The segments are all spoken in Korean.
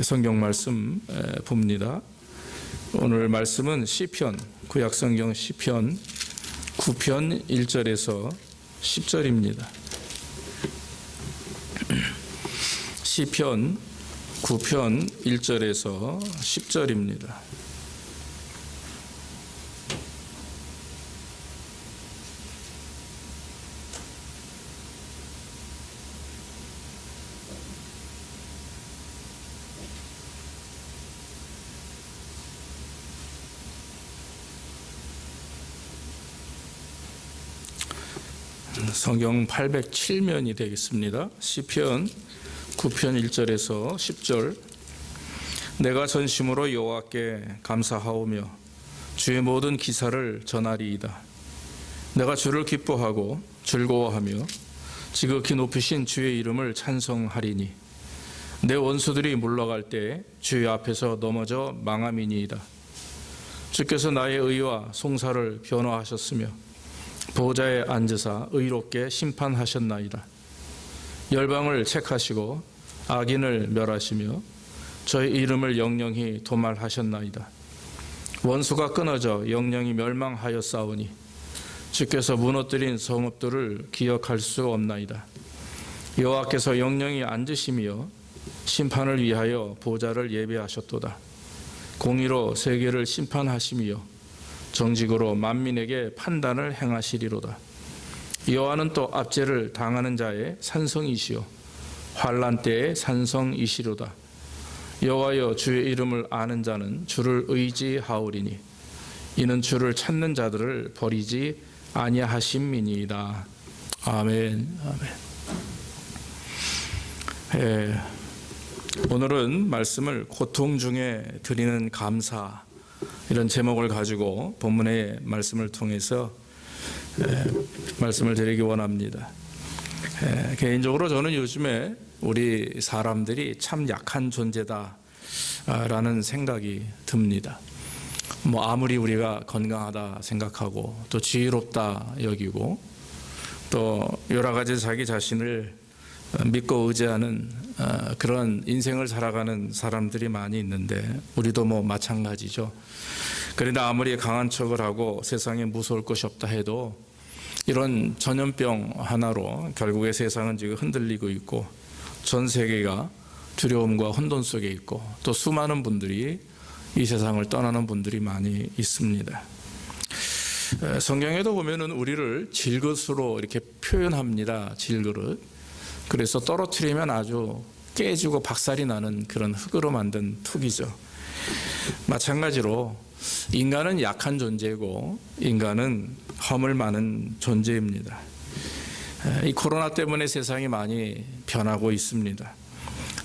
성경 말씀 봅니다. 오늘 말씀은 시편, 구약성경 시편 9편 1절에서 10절입니다. 시편 9편 1절에서 10절입니다. 성경 807면이 되겠습니다. 시편 9편 1절에서 10절. 내가 전심으로 여호와께 감사하오며 주의 모든 기사를 전하리이다. 내가 주를 기뻐하고 즐거워하며 지극히 높으신 주의 이름을 찬송하리니 내 원수들이 물러갈 때 주의 앞에서 넘어져 망함이니이다. 주께서 나의 의와 송사를 변화하셨으며 보좌에 앉으사 의롭게 심판하셨나이다. 열방을 책하시고 악인을 멸하시며 저의 이름을 영영히 도말하셨나이다. 원수가 끊어져 영영히 멸망하였사오니 주께서 무너뜨린 성읍들을 기억할 수 없나이다. 여호와께서 영영히 앉으시며 심판을 위하여 보좌를 예비하셨도다. 공의로 세계를 심판하시며 정직으로 만민에게 판단을 행하시리로다. 여호와는 또 압제를 당하는 자의 산성이시요 환난 때의 산성이시로다. 여호와여 주의 이름을 아는 자는 주를 의지하오리니 이는 주를 찾는 자들을 버리지 아니하심이니이다. 아멘. 아멘. 오늘은 말씀을 고통 중에 드리는 감사, 이런 제목을 가지고 본문의 말씀을 통해서 말씀을 드리기 원합니다. 개인적으로 저는 요즘에 우리 사람들이 참 약한 존재다라는 생각이 듭니다. 아무리 우리가 건강하다 생각하고 또 지혜롭다 여기고 또 여러 가지 자기 자신을 믿고 의지하는 그런 인생을 살아가는 사람들이 많이 있는데 우리도 마찬가지죠. 그러나 아무리 강한 척을 하고 세상에 무서울 것이 없다 해도 이런 전염병 하나로 결국에 세상은 지금 흔들리고 있고 전 세계가 두려움과 혼돈 속에 있고 또 수많은 분들이 이 세상을 떠나는 분들이 많이 있습니다. 성경에도 보면은 우리를 질그릇으로 이렇게 표현합니다. 질그릇. 그래서 떨어뜨리면 아주 깨지고 박살이 나는 그런 흙으로 만든 툭이죠. 마찬가지로 인간은 약한 존재고 인간은 허물 많은 존재입니다. 이 코로나 때문에 세상이 많이 변하고 있습니다.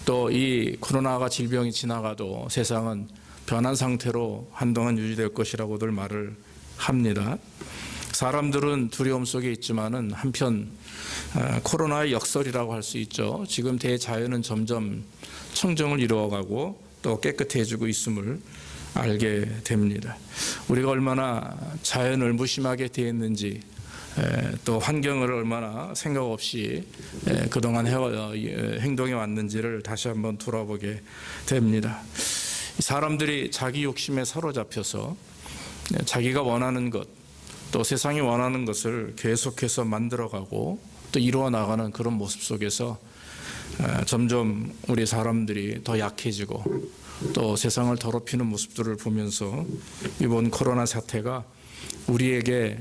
또 이 코로나가 질병이 지나가도 세상은 변한 상태로 한동안 유지될 것이라고들 말을 합니다. 사람들은 두려움 속에 있지만은 한편 코로나의 역설이라고 할 수 있죠. 지금 대자연은 점점 청정을 이루어가고 또 깨끗해지고 있음을 알게 됩니다. 우리가 얼마나 자연을 무심하게 대했는지 또 환경을 얼마나 생각 없이 그동안 행동해 왔는지를 다시 한번 돌아보게 됩니다. 사람들이 자기 욕심에 사로잡혀서 자기가 원하는 것 또 세상이 원하는 것을 계속해서 만들어가고 또 이루어 나가는 그런 모습 속에서 점점 우리 사람들이 더 약해지고 또 세상을 더럽히는 모습들을 보면서 이번 코로나 사태가 우리에게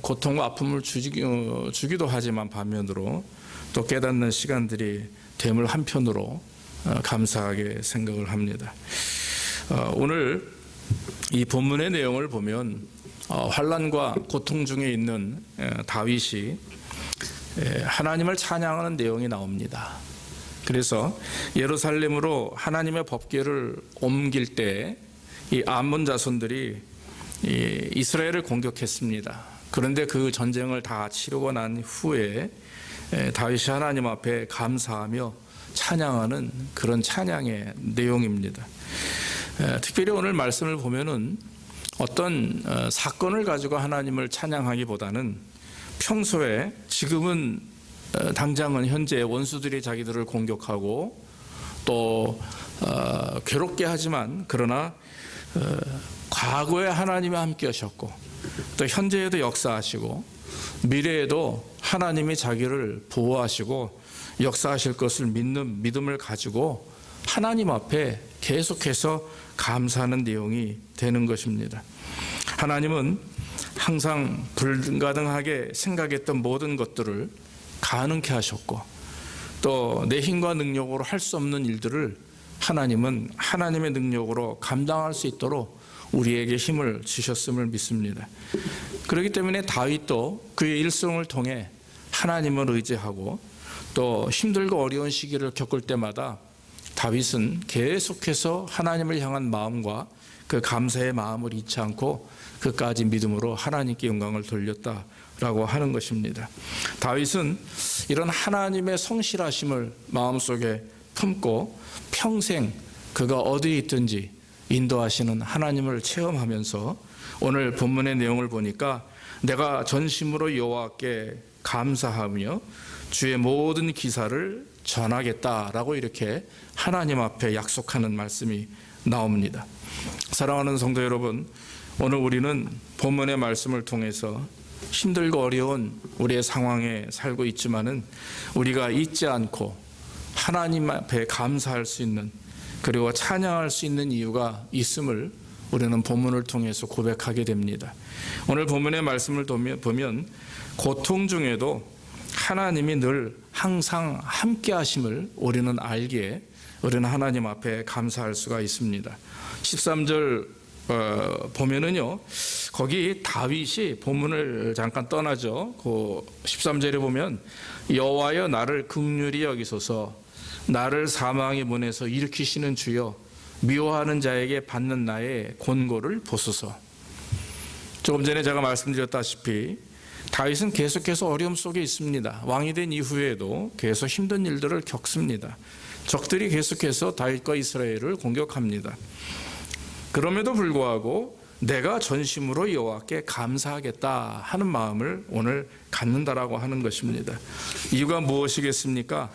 고통과 아픔을 주기도 하지만 반면으로 또 깨닫는 시간들이 됨을 한편으로 감사하게 생각을 합니다. 오늘 이 본문의 내용을 보면 환난과 고통 중에 있는 다윗이 하나님을 찬양하는 내용이 나옵니다. 그래서 예루살렘으로 하나님의 법궤를 옮길 때 이 암몬 자손들이 이스라엘을 공격했습니다. 그런데 그 전쟁을 다 치르고 난 후에 다윗이 하나님 앞에 감사하며 찬양하는 그런 찬양의 내용입니다. 특별히 오늘 말씀을 보면은 어떤 사건을 가지고 하나님을 찬양하기보다는 평소에 지금은 당장은 현재 원수들이 자기들을 공격하고 또 괴롭게 하지만 그러나 과거에 하나님이 함께 하셨고 또 현재에도 역사하시고 미래에도 하나님이 자기를 보호하시고 역사하실 것을 믿는 믿음을 가지고 하나님 앞에 계속해서 감사하는 내용이 되는 것입니다. 하나님은 항상 불가능하게 생각했던 모든 것들을 가능케 하셨고 또 내 힘과 능력으로 할 수 없는 일들을 하나님은 하나님의 능력으로 감당할 수 있도록 우리에게 힘을 주셨음을 믿습니다. 그렇기 때문에 다윗도 그의 일생을 통해 하나님을 의지하고 또 힘들고 어려운 시기를 겪을 때마다 다윗은 계속해서 하나님을 향한 마음과 그 감사의 마음을 잊지 않고 그까지 믿음으로 하나님께 영광을 돌렸다라고 하는 것입니다. 다윗은 이런 하나님의 성실하심을 마음속에 품고 평생 그가 어디에 있든지 인도하시는 하나님을 체험하면서 오늘 본문의 내용을 보니까 내가 전심으로 여호와께 감사하며 주의 모든 기사를 전하겠다라고 이렇게 하나님 앞에 약속하는 말씀이 나옵니다. 사랑하는 성도 여러분, 오늘 우리는 본문의 말씀을 통해서 힘들고 어려운 우리의 상황에 살고 있지만은 우리가 잊지 않고 하나님 앞에 감사할 수 있는 그리고 찬양할 수 있는 이유가 있음을 우리는 본문을 통해서 고백하게 됩니다. 오늘 본문의 말씀을 보면 고통 중에도 하나님이 늘 항상 함께 하심을 우리는 알기에 우리는 하나님 앞에 감사할 수가 있습니다. 13절 보면은요, 거기 다윗이 본문을 잠깐 떠나죠. 그 13절에 보면 여호와여 나를 긍휼히 여기소서, 나를 사망의 문에서 일으키시는 주여, 미워하는 자에게 받는 나의 곤고를 보소서. 조금 전에 제가 말씀드렸다시피 다윗은 계속해서 어려움 속에 있습니다. 왕이 된 이후에도 계속 힘든 일들을 겪습니다. 적들이 계속해서 다윗과 이스라엘을 공격합니다. 그럼에도 불구하고 내가 전심으로 여호와께 감사하겠다 하는 마음을 오늘 갖는다라고 하는 것입니다. 이유가 무엇이겠습니까?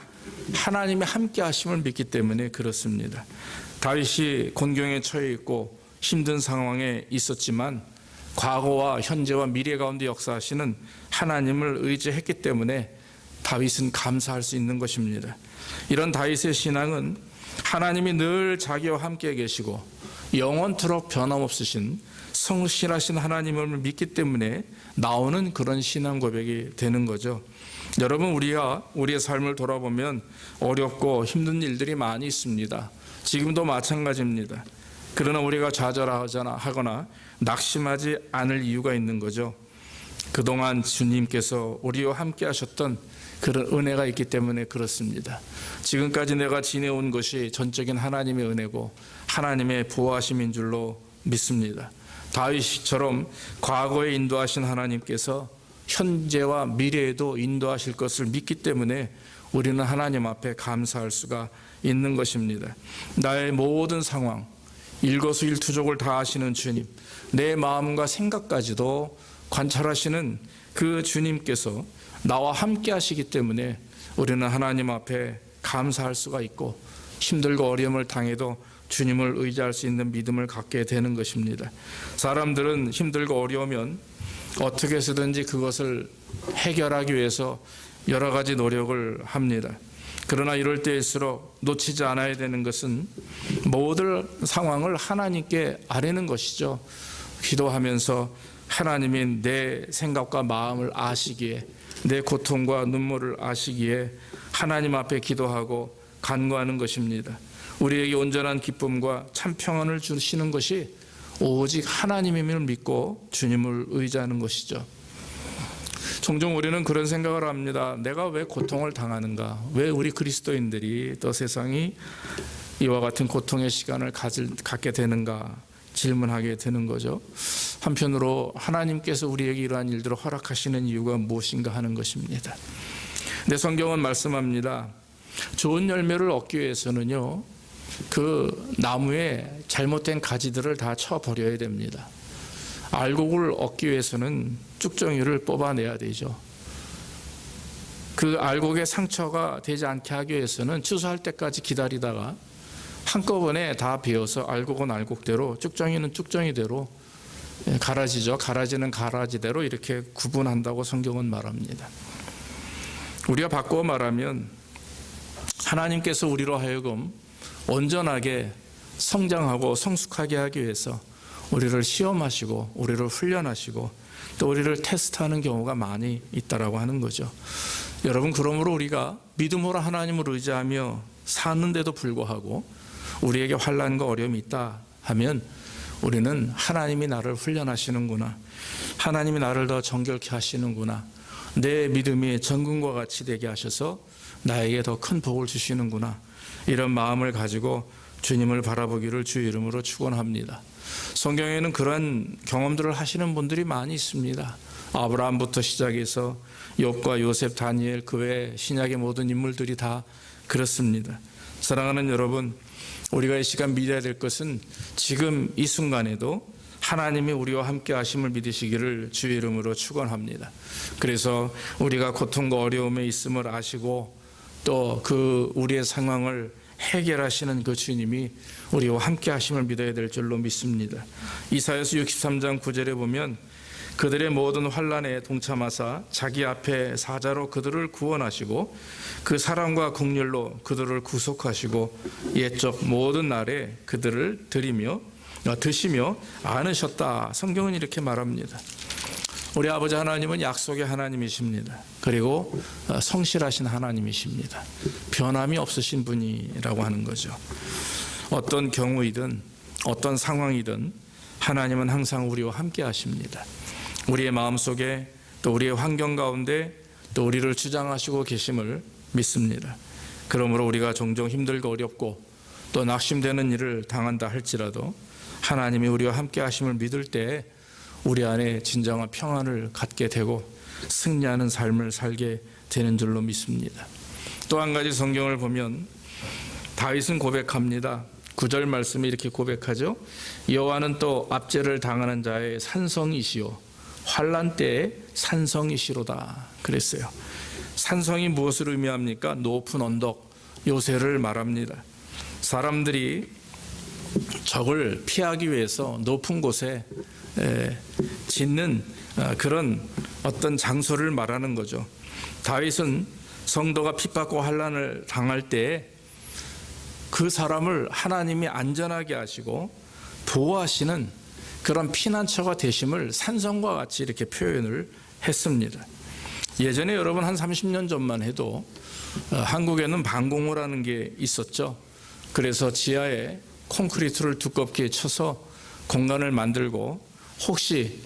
하나님의 함께 하심을 믿기 때문에 그렇습니다. 다윗이 곤경에 처해 있고 힘든 상황에 있었지만 과거와 현재와 미래 가운데 역사하시는 하나님을 의지했기 때문에 다윗은 감사할 수 있는 것입니다. 이런 다윗의 신앙은 하나님이 늘 자기와 함께 계시고 영원토록 변함없으신 성실하신 하나님을 믿기 때문에 나오는 그런 신앙 고백이 되는 거죠. 여러분, 우리가 우리의 삶을 돌아보면 어렵고 힘든 일들이 많이 있습니다. 지금도 마찬가지입니다. 그러나 우리가 좌절하거나 낙심하지 않을 이유가 있는 거죠. 그동안 주님께서 우리와 함께 하셨던 그런 은혜가 있기 때문에 그렇습니다. 지금까지 내가 지내온 것이 전적인 하나님의 은혜고 하나님의 보호하심인 줄로 믿습니다. 다윗처럼 과거에 인도하신 하나님께서 현재와 미래에도 인도하실 것을 믿기 때문에 우리는 하나님 앞에 감사할 수가 있는 것입니다. 나의 모든 상황, 일거수일투족을 다 아시는 주님, 내 마음과 생각까지도 관찰하시는 그 주님께서 나와 함께 하시기 때문에 우리는 하나님 앞에 감사할 수가 있고 힘들고 어려움을 당해도 주님을 의지할 수 있는 믿음을 갖게 되는 것입니다. 사람들은 힘들고 어려우면 어떻게 해서든지 그것을 해결하기 위해서 여러 가지 노력을 합니다. 그러나 이럴 때일수록 놓치지 않아야 되는 것은 모든 상황을 하나님께 아뢰는 것이죠. 기도하면서 하나님이 내 생각과 마음을 아시기에, 내 고통과 눈물을 아시기에 하나님 앞에 기도하고 간구하는 것입니다. 우리에게 온전한 기쁨과 참 평안을 주시는 것이 오직 하나님임을 믿고 주님을 의지하는 것이죠. 종종 우리는 그런 생각을 합니다. 내가 왜 고통을 당하는가? 왜 우리 그리스도인들이 또 세상이 이와 같은 고통의 시간을 갖게 되는가? 질문하게 되는 거죠. 한편으로 하나님께서 우리에게 이러한 일들을 허락하시는 이유가 무엇인가 하는 것입니다. 근데 성경은 말씀합니다. 좋은 열매를 얻기 위해서는요, 그 나무에 잘못된 가지들을 다 쳐버려야 됩니다. 알곡을 얻기 위해서는 쭉정이를 뽑아내야 되죠. 그 알곡의 상처가 되지 않게 하기 위해서는 추수할 때까지 기다리다가 한꺼번에 다 베어서 알곡은 알곡대로, 쭉정이는 쭉정이대로 가라지죠. 가라지는 가라지대로 이렇게 구분한다고 성경은 말합니다. 우리가 바꾸어 말하면 하나님께서 우리로 하여금 온전하게 성장하고 성숙하게 하기 위해서 우리를 시험하시고 우리를 훈련하시고 또 우리를 테스트하는 경우가 많이 있다라고 하는 거죠. 여러분, 그러므로 우리가 믿음으로 하나님을 의지하며 사는데도 불구하고 우리에게 환난과 어려움이 있다 하면 우리는 하나님이 나를 훈련하시는구나, 하나님이 나를 더 정결케 하시는구나, 내 믿음이 정금과 같이 되게 하셔서 나에게 더 큰 복을 주시는구나, 이런 마음을 가지고 주님을 바라보기를 주의 이름으로 축원합니다. 성경에는 그런 경험들을 하시는 분들이 많이 있습니다. 아브라함부터 시작해서 욥과 요셉, 다니엘, 그 외 신약의 모든 인물들이 다 그렇습니다. 사랑하는 여러분, 우리가 이 시간 믿어야 될 것은 지금 이 순간에도 하나님이 우리와 함께 하심을 믿으시기를 주의 이름으로 축원합니다. 그래서 우리가 고통과 어려움에 있음을 아시고 또 그 우리의 상황을 해결하시는 그 주님이 우리와 함께 하심을 믿어야 될 줄로 믿습니다. 이사야서 63장 9절에 보면 그들의 모든 환난에 동참하사 자기 앞에 사자로 그들을 구원하시고 그 사랑과 긍휼로 그들을 구속하시고 옛적 모든 날에 그들을 드시며 안으셨다. 성경은 이렇게 말합니다. 우리 아버지 하나님은 약속의 하나님이십니다. 그리고 성실하신 하나님이십니다. 변함이 없으신 분이라고 하는 거죠. 어떤 경우이든 어떤 상황이든 하나님은 항상 우리와 함께 하십니다. 우리의 마음속에 또 우리의 환경 가운데 또 우리를 주장하시고 계심을 믿습니다. 그러므로 우리가 종종 힘들고 어렵고 또 낙심되는 일을 당한다 할지라도 하나님이 우리와 함께 하심을 믿을 때 우리 안에 진정한 평안을 갖게 되고 승리하는 삶을 살게 되는 줄로 믿습니다. 또 한 가지 성경을 보면 다윗은 고백합니다. 9절 말씀이 이렇게 고백하죠. 여호와는 또 압제를 당하는 자의 산성이시요 환난 때에 산성이시로다 그랬어요. 산성이 무엇을 의미합니까? 높은 언덕, 요새를 말합니다. 사람들이 적을 피하기 위해서 높은 곳에 짓는 그런 어떤 장소를 말하는 거죠. 다윗은 성도가 핍박과 환난을 당할 때 그 사람을 하나님이 안전하게 하시고 보호하시는 그런 피난처가 되심을 산성과 같이 이렇게 표현을 했습니다. 예전에 여러분 한 30년 전만 해도 한국에는 방공호라는 게 있었죠. 그래서 지하에 콘크리트를 두껍게 쳐서 공간을 만들고 혹시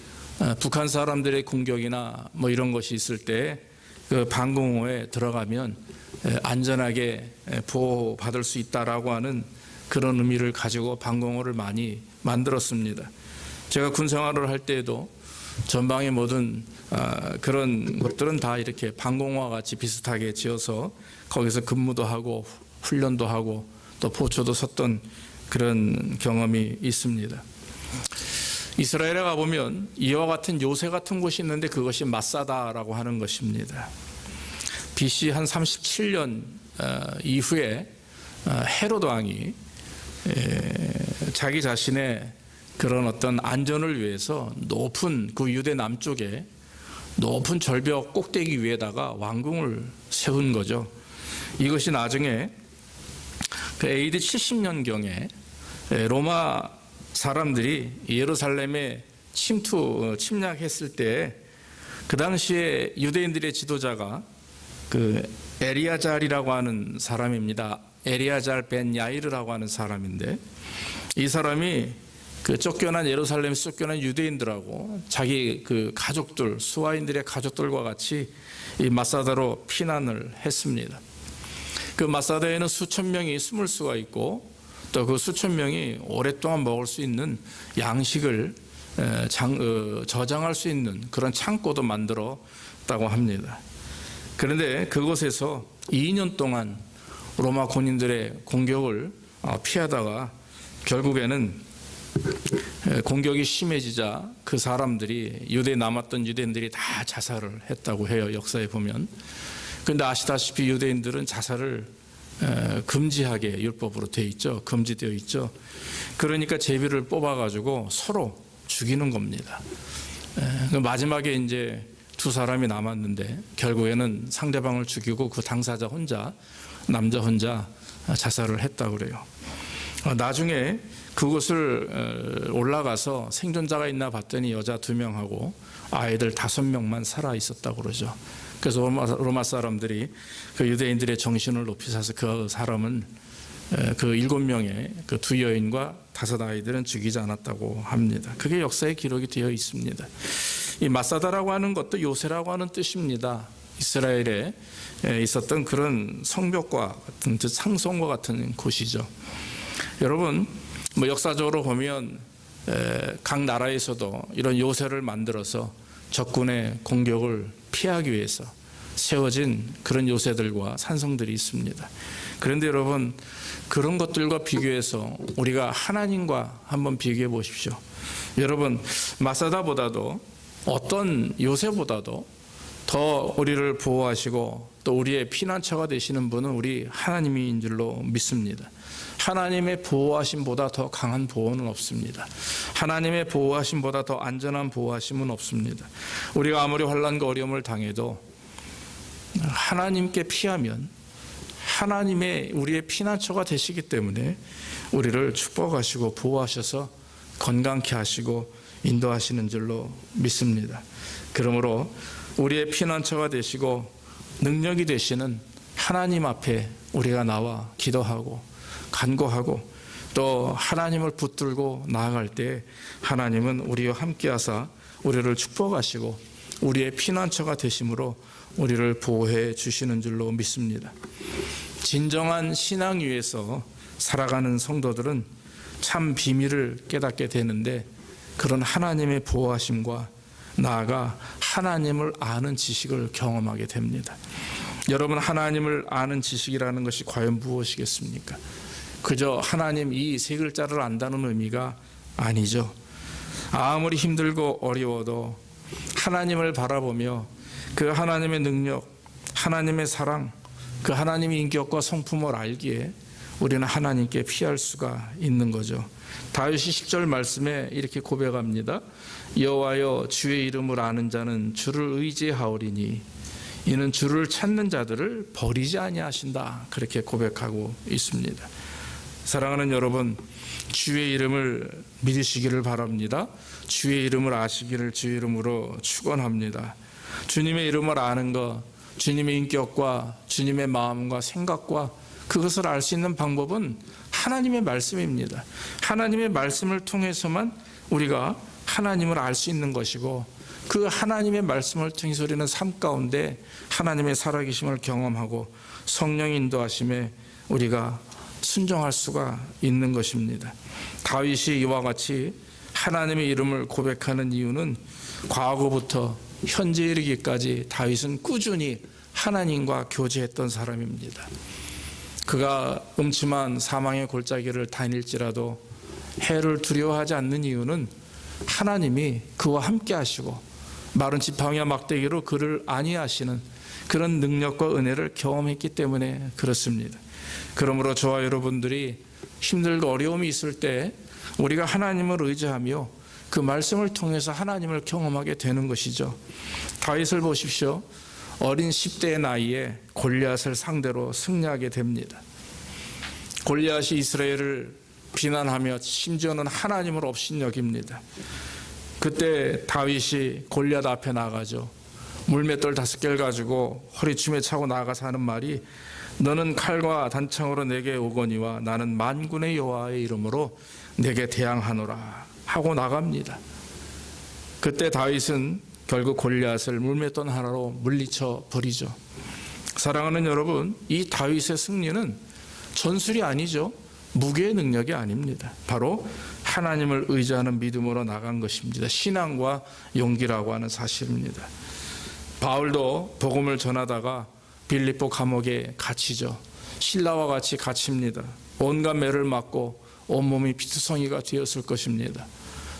북한 사람들의 공격이나 뭐 이런 것이 있을 때 그 방공호에 들어가면 안전하게 보호받을 수 있다라고 하는 그런 의미를 가지고 방공호를 많이 만들었습니다. 제가 군 생활을 할 때에도 전방의 모든 그런 것들은 다 이렇게 방공호와 같이 비슷하게 지어서 거기서 근무도 하고 훈련도 하고 또 보초도 섰던 그런 경험이 있습니다. 이스라엘에 가보면 이와 같은 요새 같은 곳이 있는데 그것이 마사다라고 하는 것입니다. BC 한 37년 이후에 헤롯 왕이 자기 자신의 그런 어떤 안전을 위해서 높은 그 유대 남쪽에 높은 절벽 꼭대기 위에다가 왕궁을 세운 거죠. 이것이 나중에 그 AD 70년경에 로마 사람들이 예루살렘에 침략했을 때 그 당시에 유대인들의 지도자가 그 엘리야잘이라고 하는 사람입니다. 엘리야잘 벤 야이르라고 하는 사람인데 이 사람이 그 쫓겨난 예루살렘 쫓겨난 유대인들하고 자기 그 가족들 수하인들의 가족들과 같이 이 마사다로 피난을 했습니다. 그 마사다에는 수천 명이 숨을 수가 있고 또 그 수천 명이 오랫동안 먹을 수 있는 양식을 저장할 수 있는 그런 창고도 만들었다고 합니다. 그런데 그곳에서 2년 동안 로마 군인들의 공격을 피하다가 결국에는 공격이 심해지자 그 사람들이 남았던 유대인들이 다 자살을 했다고 해요. 역사에 보면. 그런데 아시다시피 유대인들은 자살을 금지하게 율법으로 되어 있죠. 금지되어 있죠. 그러니까 제비를 뽑아가지고 서로 죽이는 겁니다. 마지막에 이제 두 사람이 남았는데 결국에는 상대방을 죽이고 그 당사자 혼자, 남자 혼자 자살을 했다고 그래요. 나중에 그곳을 올라가서 생존자가 있나 봤더니 여자 2명하고 아이들 5명만 살아 있었다고 그러죠. 그래서 로마 사람들이 그 유대인들의 정신을 높이 사서 그 사람은 그 7명의 그 2 여인과 5 아이들은 죽이지 않았다고 합니다. 그게 역사에 기록이 되어 있습니다. 이 마사다라고 하는 것도 요새라고 하는 뜻입니다. 이스라엘에 있었던 그런 성벽과 같은 상송과 같은 곳이죠. 여러분, 역사적으로 보면 각 나라에서도 이런 요새를 만들어서 적군의 공격을 피하기 위해서 세워진 그런 요새들과 산성들이 있습니다. 그런데 여러분, 그런 것들과 비교해서 우리가 하나님과 한번 비교해 보십시오. 여러분, 마사다보다도 어떤 요새보다도 더 우리를 보호하시고 또 우리의 피난처가 되시는 분은 우리 하나님인 줄로 믿습니다. 하나님의 보호하심보다 더 강한 보호는 없습니다. 하나님의 보호하심보다 더 안전한 보호하심은 없습니다. 우리가 아무리 환난과 어려움을 당해도 하나님께 피하면 하나님의 우리의 피난처가 되시기 때문에 우리를 축복하시고 보호하셔서 건강케 하시고 인도하시는 줄로 믿습니다. 그러므로 우리의 피난처가 되시고 능력이 되시는 하나님 앞에 우리가 나와 기도하고 간구하고 또 하나님을 붙들고 나아갈 때 하나님은 우리와 함께하사 우리를 축복하시고 우리의 피난처가 되심으로 우리를 보호해 주시는 줄로 믿습니다. 진정한 신앙 위에서 살아가는 성도들은 참 비밀을 깨닫게 되는데 그런 하나님의 보호하심과 나아가 하나님을 아는 지식을 경험하게 됩니다. 여러분, 하나님을 아는 지식이라는 것이 과연 무엇이겠습니까? 그저 하나님 이 3글자를 안다는 의미가 아니죠. 아무리 힘들고 어려워도 하나님을 바라보며 그 하나님의 능력, 하나님의 사랑, 그 하나님의 인격과 성품을 알기에 우리는 하나님께 피할 수가 있는 거죠. 다윗이 10절 말씀에 이렇게 고백합니다. 여호와여, 주의 이름을 아는 자는 주를 의지하오리니 이는 주를 찾는 자들을 버리지 아니하신다. 그렇게 고백하고 있습니다. 사랑하는 여러분, 주의 이름을 믿으시기를 바랍니다. 주의 이름을 아시기를 주의 이름으로 축원합니다. 주님의 이름을 아는 것, 주님의 인격과 주님의 마음과 생각과 그것을 알 수 있는 방법은 하나님의 말씀입니다. 하나님의 말씀을 통해서만 우리가 하나님을 알 수 있는 것이고 그 하나님의 말씀을 통해서 우리는 삶 가운데 하나님의 살아계심을 경험하고 성령 인도하심에 우리가 순종할 수가 있는 것입니다. 다윗이 이와 같이 하나님의 이름을 고백하는 이유는 과거부터 현재 이르기까지 다윗은 꾸준히 하나님과 교제했던 사람입니다. 그가 음침한 사망의 골짜기를 다닐지라도 해를 두려워하지 않는 이유는 하나님이 그와 함께 하시고 마른 지팡이와 막대기로 그를 안위하시는 그런 능력과 은혜를 경험했기 때문에 그렇습니다. 그러므로 저와 여러분들이 힘들고 어려움이 있을 때 우리가 하나님을 의지하며 그 말씀을 통해서 하나님을 경험하게 되는 것이죠. 다윗을 보십시오. 어린 10대의 나이에 골리앗을 상대로 승리하게 됩니다. 골리앗이 이스라엘을 비난하며 심지어는 하나님을 업신여깁니다. 그때 다윗이 골리앗 앞에 나가죠. 물맷돌 5개를 가지고 허리춤에 차고 나가서 하는 말이 너는 칼과 단창으로 내게 오거니와 나는 만군의 여호와의 이름으로 내게 대항하노라 하고 나갑니다. 그때 다윗은 결국 골리앗을 물맷돌 하나로 물리쳐 버리죠. 사랑하는 여러분, 이 다윗의 승리는 전술이 아니죠. 무기의 능력이 아닙니다. 바로 하나님을 의지하는 믿음으로 나간 것입니다. 신앙과 용기라고 하는 사실입니다. 바울도 복음을 전하다가 빌립보 감옥에 갇히죠. 신라와 같이 갇힙니다. 온갖 매를 맞고 온몸이 피투성이가 되었을 것입니다.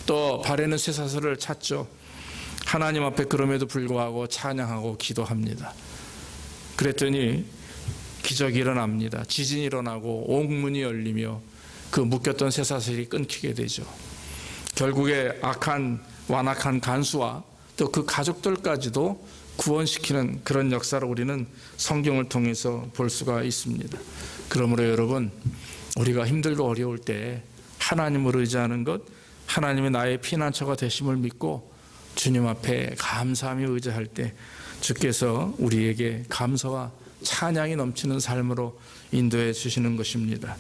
또 발에는 쇠사슬을 찼죠. 하나님 앞에 그럼에도 불구하고 찬양하고 기도합니다. 그랬더니 기적이 일어납니다. 지진이 일어나고 옥문이 열리며 그 묶였던 쇠사슬이 끊기게 되죠. 결국에 완악한 간수와 또 그 가족들까지도 구원시키는 그런 역사를 우리는 성경을 통해서 볼 수가 있습니다. 그러므로 여러분, 우리가 힘들고 어려울 때 하나님을 의지하는 것, 하나님이 나의 피난처가 되심을 믿고 주님 앞에 감사하며 의지할 때 주께서 우리에게 감사와 찬양이 넘치는 삶으로 인도해 주시는 것입니다.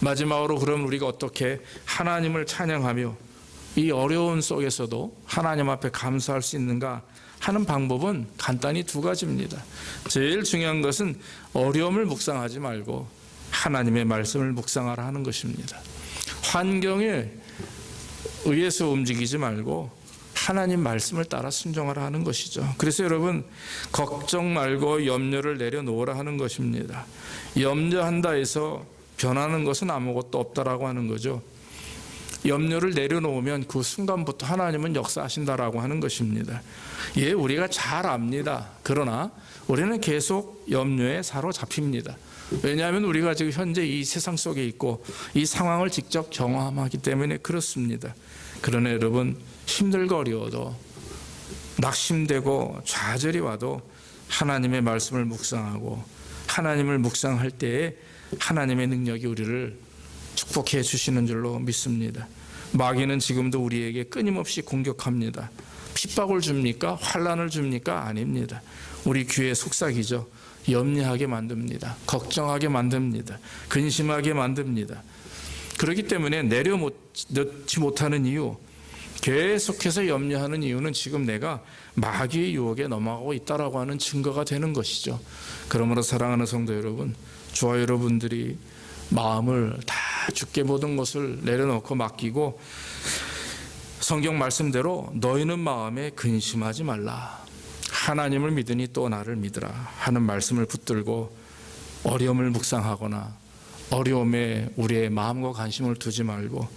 마지막으로 그럼 우리가 어떻게 하나님을 찬양하며 이 어려운 속에서도 하나님 앞에 감사할 수 있는가 하는 방법은 간단히 두 가지입니다. 제일 중요한 것은 어려움을 묵상하지 말고 하나님의 말씀을 묵상하라 하는 것입니다. 환경에 의해서 움직이지 말고 하나님 말씀을 따라 순종하라 하는 것이죠. 그래서 여러분, 걱정 말고 염려를 내려놓으라 하는 것입니다. 염려한다 해서 변하는 것은 아무것도 없다라고 하는 거죠. 염려를 내려놓으면 그 순간부터 하나님은 역사하신다라고 하는 것입니다. 예, 우리가 잘 압니다. 그러나 우리는 계속 염려에 사로잡힙니다. 왜냐하면 우리가 지금 현재 이 세상 속에 있고 이 상황을 직접 경험하기 때문에 그렇습니다. 그러나 여러분, 힘들고 어려워도 낙심되고 좌절이 와도 하나님의 말씀을 묵상하고 하나님을 묵상할 때에 하나님의 능력이 우리를 축복해 주시는 줄로 믿습니다. 마귀는 지금도 우리에게 끊임없이 공격합니다. 핍박을 줍니까? 환난을 줍니까? 아닙니다. 우리 귀의 속삭이죠. 염려하게 만듭니다. 걱정하게 만듭니다. 근심하게 만듭니다. 그렇기 때문에 내려놓지 못하는 이유, 계속해서 염려하는 이유는 지금 내가 마귀의 유혹에 넘어가고 있다라고 하는 증거가 되는 것이죠. 그러므로 사랑하는 성도 여러분, 저와 여러분들이 마음을 다 주께 모든 것을 내려놓고 맡기고 성경 말씀대로 너희는 마음에 근심하지 말라, 하나님을 믿으니 또 나를 믿으라 하는 말씀을 붙들고 어려움을 묵상하거나 어려움에 우리의 마음과 관심을 두지 말고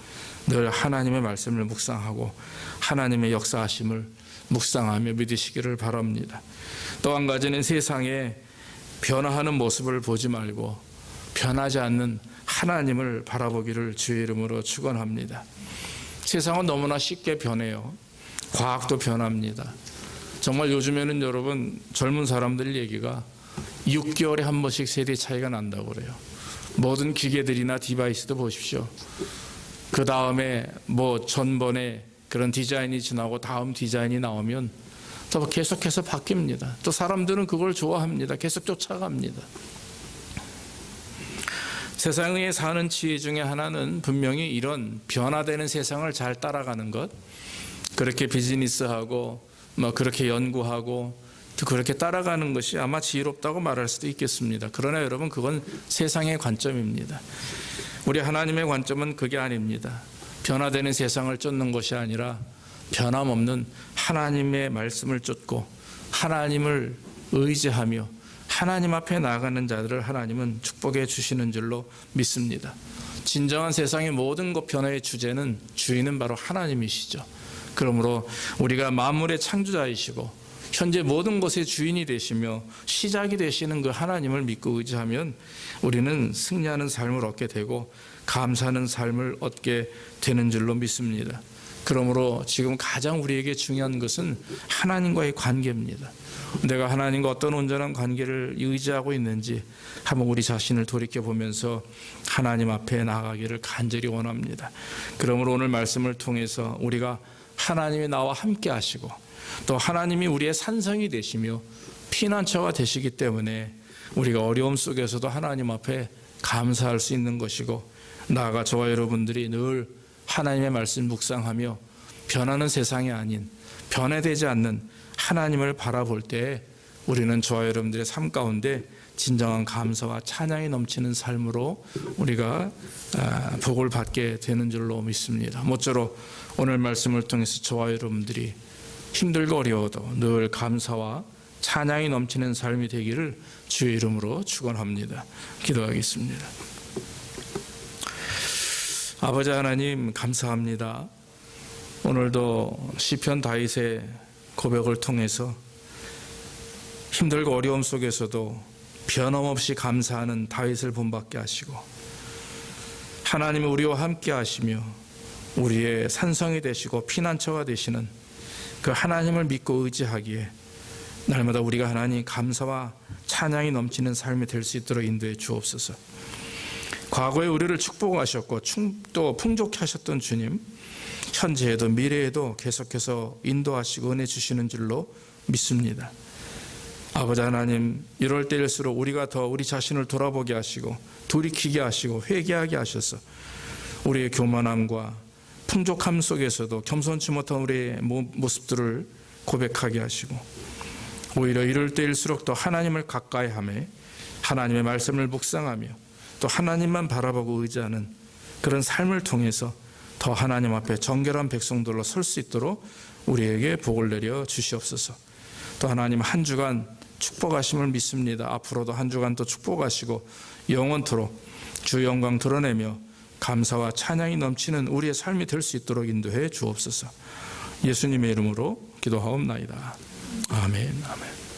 늘 하나님의 말씀을 묵상하고 하나님의 역사하심을 묵상하며 믿으시기를 바랍니다. 또 한 가지는 세상에 변화하는 모습을 보지 말고 변하지 않는 하나님을 바라보기를 주의 이름으로 축원합니다. 세상은 너무나 쉽게 변해요. 과학도 변합니다. 정말 요즘에는 여러분, 젊은 사람들 얘기가 6개월에 한 번씩 세대 차이가 난다고 그래요. 모든 기계들이나 디바이스도 보십시오. 그 다음에 전번에 그런 디자인이 지나고 다음 디자인이 나오면 또 계속해서 바뀝니다. 또 사람들은 그걸 좋아합니다. 계속 쫓아갑니다. 세상에 사는 지혜 중에 하나는 분명히 이런 변화되는 세상을 잘 따라가는 것, 그렇게 비즈니스하고 그렇게 연구하고 또 그렇게 따라가는 것이 아마 지혜롭다고 말할 수도 있겠습니다. 그러나 여러분, 그건 세상의 관점입니다. 우리 하나님의 관점은 그게 아닙니다. 변화되는 세상을 쫓는 것이 아니라 변함없는 하나님의 말씀을 쫓고 하나님을 의지하며 하나님 앞에 나아가는 자들을 하나님은 축복해 주시는 줄로 믿습니다. 진정한 세상의 모든 것 변화의 주제는 주인은 바로 하나님이시죠. 그러므로 우리가 만물의 창조자이시고 현재 모든 것의 주인이 되시며 시작이 되시는 그 하나님을 믿고 의지하면 우리는 승리하는 삶을 얻게 되고 감사하는 삶을 얻게 되는 줄로 믿습니다. 그러므로 지금 가장 우리에게 중요한 것은 하나님과의 관계입니다. 내가 하나님과 어떤 온전한 관계를 의지하고 있는지 한번 우리 자신을 돌이켜보면서 하나님 앞에 나아가기를 간절히 원합니다. 그러므로 오늘 말씀을 통해서 우리가 하나님이 나와 함께 하시고 또 하나님이 우리의 산성이 되시며 피난처가 되시기 때문에 우리가 어려움 속에서도 하나님 앞에 감사할 수 있는 것이고, 나아가 저와 여러분들이 늘 하나님의 말씀 묵상하며 변하는 세상이 아닌 변화되지 않는 하나님을 바라볼 때 우리는 저와 여러분들의 삶 가운데 진정한 감사와 찬양이 넘치는 삶으로 우리가 복을 받게 되는 줄로 믿습니다. 모쪼록 오늘 말씀을 통해서 저와 여러분들이 힘들고 어려워도 늘 감사와 찬양이 넘치는 삶이 되기를 주의 이름으로 축원합니다. 기도하겠습니다. 아버지 하나님, 감사합니다. 오늘도 시편 다윗의 고백을 통해서 힘들고 어려움 속에서도 변함없이 감사하는 다윗을 본받게 하시고, 하나님은 우리와 함께 하시며 우리의 산성이 되시고 피난처가 되시는 그 하나님을 믿고 의지하기에 날마다 우리가 하나님 감사와 찬양이 넘치는 삶이 될 수 있도록 인도해 주옵소서. 과거에 우리를 축복하셨고 또 풍족케 하셨던 주님, 현재에도 미래에도 계속해서 인도하시고 은혜 주시는 줄로 믿습니다. 아버지 하나님, 이럴 때일수록 우리가 더 우리 자신을 돌아보게 하시고 돌이키게 하시고 회개하게 하셔서 우리의 교만함과 풍족함 속에서도 겸손치 못한 우리의 모습들을 고백하게 하시고, 오히려 이럴 때일수록 더 하나님을 가까이 하며 하나님의 말씀을 묵상하며 또 하나님만 바라보고 의지하는 그런 삶을 통해서 더 하나님 앞에 정결한 백성들로 설 수 있도록 우리에게 복을 내려 주시옵소서. 또 하나님, 한 주간 축복하심을 믿습니다. 앞으로도 한 주간 또 축복하시고 영원토록 주 영광 드러내며 감사와 찬양이 넘치는 우리의 삶이 될 수 있도록 인도해 주옵소서. 예수님의 이름으로 기도하옵나이다. 아멘. 아멘.